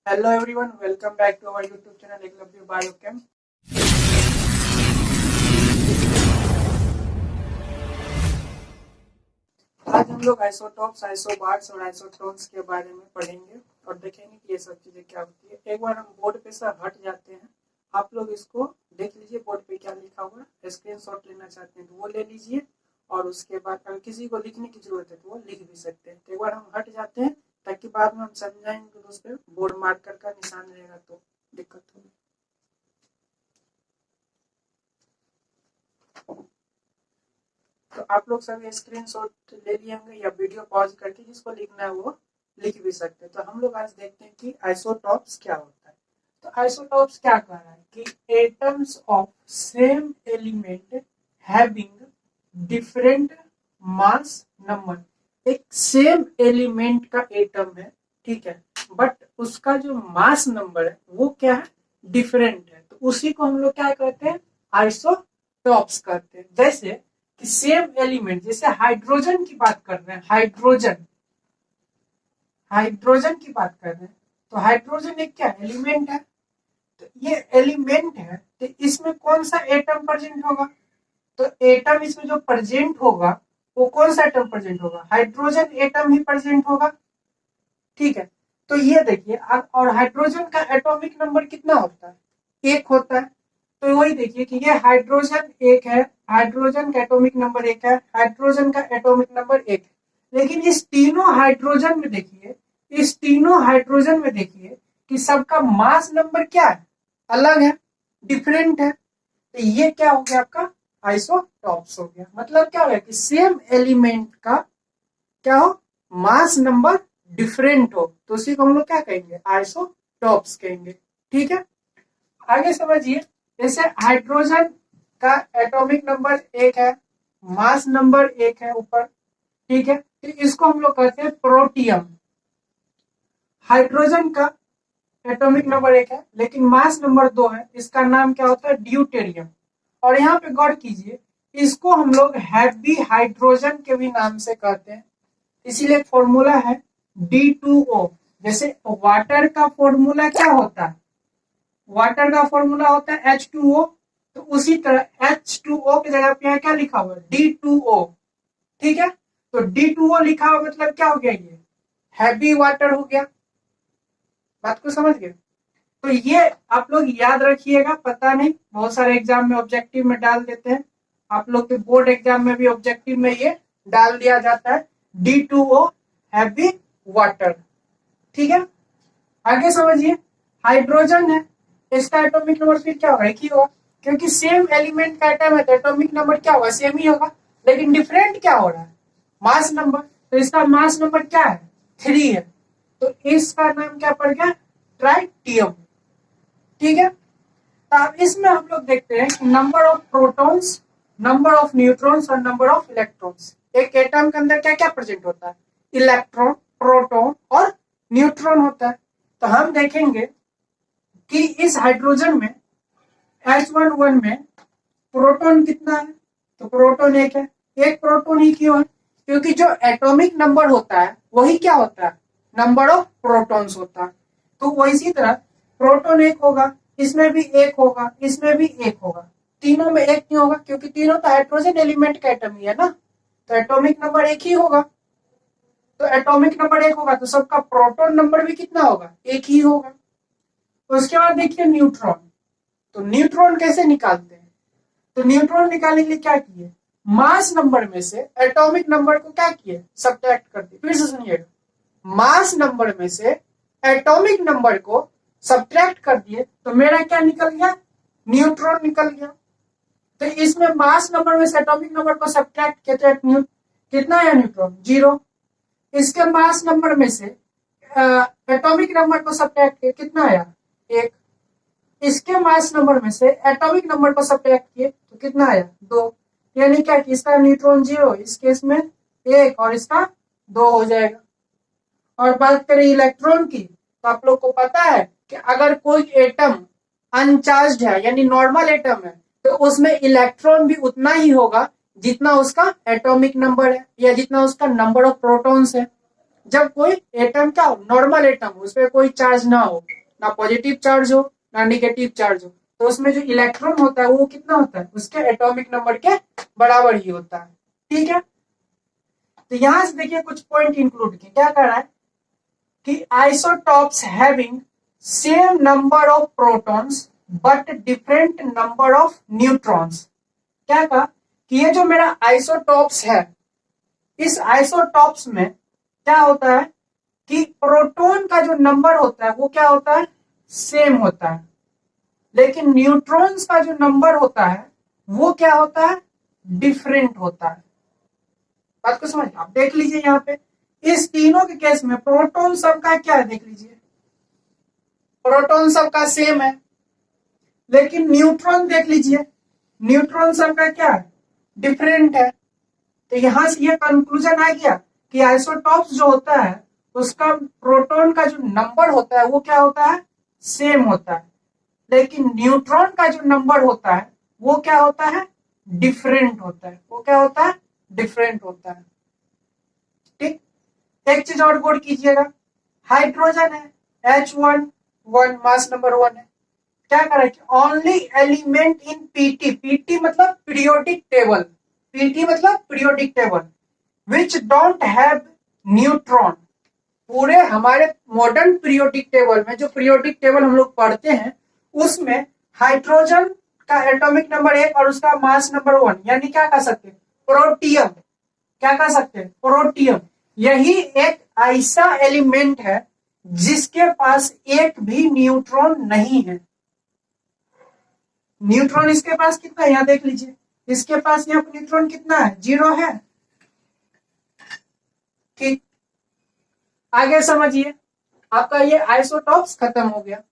Hello everyone, welcome back to our YouTube channel Eklavya Biochem. आज हम लोग आइसोटॉप्स, आइसोबार्स और आइसोटोन्स के बारे में पढ़ेंगे और देखेंगे कि ये सब चीजें क्या होती है। एक बार हम बोर्ड पे से हट जाते हैं। आप लोग इसको देख लीजिए, बोर्ड पे क्या लिखा हुआ है। स्क्रीनशॉट लेना चाहते हैं तो वो ले लीजिए, और उसके बाद अगर किसी को लिखने की जरूरत है तो वो लिख भी सकते हैं। तो एक बार हम हट जाते हैं ताकि बाद में हम समझाएंगे तो उस पर बोर्ड मार्कर का निशान रहेगा तो दिक्कत होगी। तो आप लोग सभी स्क्रीनशॉट ले लिए होंगे या वीडियो पॉज करके जिसको लिखना है वो लिख भी सकते हैं। तो हम लोग आज देखते हैं कि आइसोटॉप्स क्या होता है। तो आइसोटॉप्स क्या कह रहा है कि atoms of same element having different mass number. एक सेम एलिमेंट का एटम है, ठीक है, बट उसका जो मास नंबर है वो क्या है, डिफरेंट है। तो उसी को हम लोग क्या कहते हैं, आइसोटॉप्स कहते हैं। जैसे कि सेम एलिमेंट, जैसे हाइड्रोजन की बात कर रहे हैं, हाइड्रोजन की बात कर रहे हैं, तो हाइड्रोजन एक क्या एलिमेंट है। तो ये एलिमेंट है, तो इसमें कौन सा एटम प्रेजेंट होगा, तो एटम इसमें जो प्रेजेंट होगा वो कौन सा एटम प्रेजेंट होगा, हाइड्रोजन एटम ही प्रेजेंट होगा, ठीक है। तो ये देखिए, और हाइड्रोजन का एटॉमिक नंबर कितना होता है, एक होता है। तो वही देखिए कि ये हाइड्रोजन एक है, हाइड्रोजन का एटॉमिक नंबर एक है, हाइड्रोजन का एटॉमिक नंबर एक है। लेकिन इस तीनों हाइड्रोजन में देखिए, इस तीनों हाइड्रोजन में देखिए कि सबका मास नंबर क्या है, अलग है, डिफरेंट है। तो ये क्या हो गया, आपका आइसोटॉप्स हो गया। मतलब क्या हो गया कि सेम एलिमेंट का क्या हो, मास नंबर डिफरेंट हो, तो उसी को हम लोग क्या कहेंगे, आइसोटॉप्स कहेंगे, ठीक है। आगे समझिए, जैसे हाइड्रोजन का एटॉमिक नंबर एक है, मास नंबर एक है ऊपर, ठीक है, तो इसको हम लोग कहते हैं प्रोटियम। हाइड्रोजन का एटॉमिक नंबर एक है लेकिन मास नंबर दो है, इसका नाम क्या होता है, ड्यूटेरियम। और यहाँ पे गौर कीजिए, इसको हम लोग हैवी हाइड्रोजन के भी नाम से कहते हैं, इसीलिए फॉर्मूला है D2O। जैसे वाटर का फॉर्मूला क्या होता है, वाटर का फॉर्मूला होता है H2O, तो उसी तरह H2O की जगह पे क्या लिखा हुआ है, D2O, ठीक है। तो D2O लिखा हुआ मतलब क्या हो गया, ये हैवी वाटर हो गया। बात को समझ गए। तो ये आप लोग याद रखिएगा, पता नहीं बहुत सारे एग्जाम में ऑब्जेक्टिव में डाल देते हैं, आप लोग के बोर्ड एग्जाम में भी ऑब्जेक्टिव में ये डाल दिया जाता है, D2O हैवी वाटर, ठीक है। आगे समझिए, हाइड्रोजन है, इसका एटॉमिक नंबर फिर क्या होगा, एक ही होगा, क्योंकि सेम एलिमेंट का एटम है तो एटॉमिक नंबर क्या होगा, सेम ही होगा। लेकिन डिफरेंट क्या हो रहा है, मास नंबर। तो इसका मास नंबर क्या है, 3 है, तो इसका नाम क्या पड़ गया, ट्राइटियम, ठीक है। तो अब इसमें हम लोग देखते हैं कि number of protons, number of neutrons और नंबर ऑफ इलेक्ट्रॉन्स। एक एटम के अंदर क्या क्या प्रेजेंट होता है, इलेक्ट्रॉन, प्रोटॉन और न्यूट्रॉन होता है। तो हम देखेंगे कि इस हाइड्रोजन में H11 में प्रोटॉन कितना है, तो प्रोटॉन एक है। एक प्रोटॉन ही क्यों है, क्योंकि जो एटॉमिक नंबर होता है वही क्या होता है, नंबर ऑफ प्रोटॉन्स होता है। तो वो इसी तरह प्रोटॉन एक होगा, इसमें भी एक होगा, इसमें भी एक होगा। तीनों में एक क्यों होगा, क्योंकि तीनों तो हाइड्रोजन एलिमेंट का एटम ही है ना, तो एटॉमिक नंबर एक ही होगा। तो एटॉमिक नंबर एक होगा तो सबका प्रोटॉन नंबर भी कितना होगा, एक ही होगा। उसके बाद देखिए न्यूट्रॉन। तो न्यूट्रॉन कैसे निकालते हैं, तो न्यूट्रॉन निकालने के लिए क्या किए, मास नंबर में से एटॉमिक नंबर को क्या किए, सब्ट्रैक्ट कर दिए। फिर से सुनिएगा, मास नंबर में से एटॉमिक नंबर को सब्ट्रैक्ट कर दिए, तो मेरा क्या निकल गया, न्यूट्रॉन निकल गया। तो इसमें मास नंबर में से एटॉमिक नंबर को सब्ट्रैक्ट किया तो कितना है, न्यूट्रॉन 0। इसके मास नंबर में से एटॉमिक नंबर को सब्ट्रैक्ट किया, कितना आया, 1। इसके मास नंबर में से एटॉमिक नंबर को सब्ट्रैक्ट किए तो कितना आया, 2। यानी क्या कि इसका न्यूट्रॉन 0, इस केस में 1 और इसका 2 हो जाएगा। और बात करें इलेक्ट्रॉन की, तो आप लोग को पता है कि अगर कोई एटम अनचार्ज्ड है यानी नॉर्मल एटम है, तो उसमें इलेक्ट्रॉन भी उतना ही होगा जितना उसका एटॉमिक नंबर है या जितना उसका नंबर ऑफ प्रोटॉन्स है। जब कोई एटम क्या हो, नॉर्मल एटम, उस पर कोई चार्ज ना हो, ना पॉजिटिव चार्ज हो ना निगेटिव चार्ज हो, तो उसमें जो इलेक्ट्रॉन होता है वो कितना होता है, उसके एटॉमिक नंबर के बराबर ही होता है। ठीक है, तो यहां से देखिए कुछ पॉइंट इंक्लूड किए। क्या कह रहा है कि isotopes having same number of protons but different number of neutrons. क्या कहा कि ये जो मेरा आइसोटॉप्स है, इस आइसोटॉप्स में क्या होता है कि प्रोटॉन का जो नंबर होता है वो क्या होता है, सेम होता है, लेकिन न्यूट्रॉन्स का जो नंबर होता है वो क्या होता है, डिफरेंट होता है। बात को समझ, आप देख लीजिए यहाँ पे इस तीनों के केस में प्रोटॉन सबका क्या है, देख लीजिए प्रोटॉन सबका सेम है, लेकिन न्यूट्रॉन देख लीजिए, न्यूट्रॉन सबका क्या है, डिफरेंट है। तो यहां से ये कंक्लूजन आ गया कि आइसोटॉप्स जो होता है उसका प्रोटॉन का जो नंबर होता है वो क्या होता है, सेम होता है, लेकिन न्यूट्रॉन का जो नंबर होता है वो क्या होता है, डिफरेंट होता है। वो क्या होता है, डिफरेंट होता है। ठीक, एक चीज और गौर कीजिएगा, हाइड्रोजन है H1 मास नंबर 1 है। क्या करें कि only element in PT, PT मतलब पीरियोडिक टेबल, पीटी मतलब periodic table, which don't have neutron. पूरे हमारे मॉडर्न पीरियोडिक टेबल में, जो पीरियोडिक टेबल हम लोग पढ़ते हैं, उसमें हाइड्रोजन का एटॉमिक नंबर 1 और उसका मास नंबर 1, यानी क्या कह सकते हैं, प्रोटियम। क्या कह सकते हैं, प्रोटियम। यही एक ऐसा एलिमेंट है जिसके पास एक भी न्यूट्रॉन नहीं है। न्यूट्रॉन इसके पास कितना है, यहां देख लीजिए, इसके पास यहाँ न्यूट्रॉन कितना है, 0 है। ठीक, आगे समझिए, आपका ये आइसोटॉप्स खत्म हो गया।